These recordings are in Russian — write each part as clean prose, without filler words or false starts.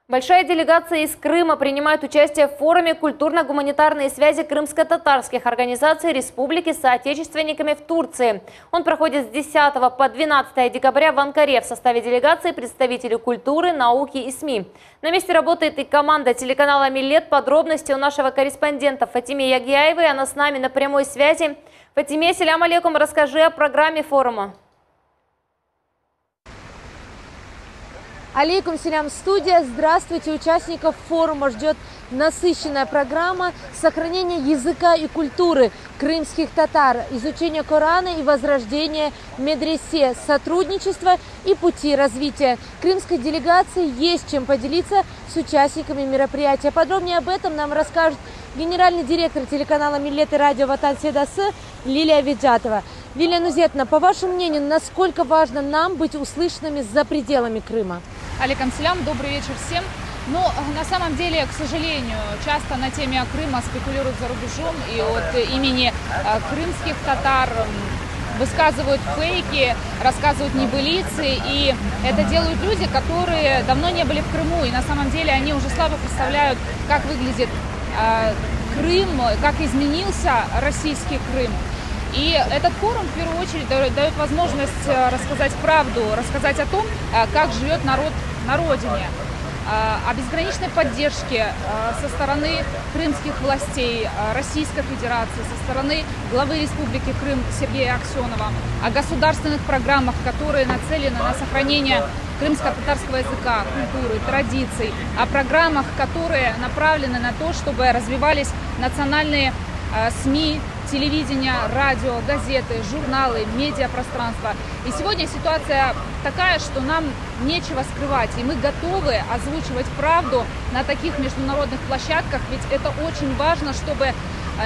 Большая делегация из Крыма принимает участие в форуме «Культурно-гуманитарные связи крымско-татарских организаций Республики с соотечественниками в Турции». Он проходит с 10 по 12 декабря в Анкаре. В составе делегации представители культуры, науки и СМИ. На месте работает и команда телеканала «Миллет». Подробности у нашего корреспондента Фатиме Ягьяевой. Она с нами на прямой связи. Фатиме, селям алейкум, расскажи о программе форума. Алейкум селям, студия. Здравствуйте. Участников форума ждет насыщенная программа сохранения языка и культуры крымских татар, изучение Корана и возрождение медресе, сотрудничество и пути развития. Крымской делегации есть чем поделиться с участниками мероприятия. Подробнее об этом нам расскажет генеральный директор телеканала «Миллет» и радио «Ватан Седасы» Лилия Виджатова. Лилия Нузетовна, по вашему мнению, насколько важно нам быть услышанными за пределами Крыма? Алейкум селям, добрый вечер всем. Но на самом деле, к сожалению, часто на теме Крыма спекулируют за рубежом, и от имени крымских татар высказывают фейки, рассказывают небылицы, и это делают люди, которые давно не были в Крыму, и на самом деле они уже слабо представляют, как выглядит Крым, как изменился российский Крым. И этот форум, в первую очередь, дает возможность рассказать правду, рассказать о том, как живет народ на родине, о безграничной поддержке со стороны крымских властей, Российской Федерации, со стороны главы Республики Крым Сергея Аксенова, о государственных программах, которые нацелены на сохранение крымско-татарского языка, культуры, традиций, о программах, которые направлены на то, чтобы развивались национальные СМИ, телевидение, радио, газеты, журналы, медиапространство. И сегодня ситуация такая, что нам нечего скрывать, и мы готовы озвучивать правду на таких международных площадках, ведь это очень важно, чтобы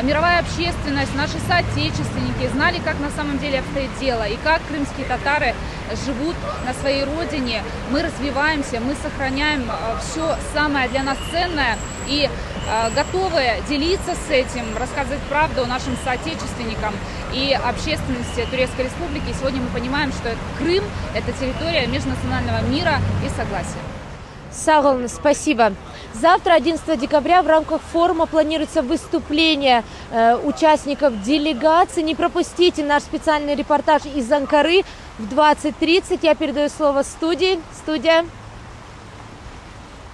мировая общественность, наши соотечественники знали, как на самом деле обстоит дело, и как крымские татары живут на своей родине. Мы развиваемся, мы сохраняем все самое для нас ценное и готовы делиться с этим, рассказывать правду нашим соотечественникам и общественности Турецкой Республики. И сегодня мы понимаем, что Крым – это территория межнационального мира и согласия. Сагулна, спасибо. Завтра, 11 декабря, в рамках форума планируется выступление участников делегации. Не пропустите наш специальный репортаж из Анкары в 20:30. Я передаю слово студии. Студия.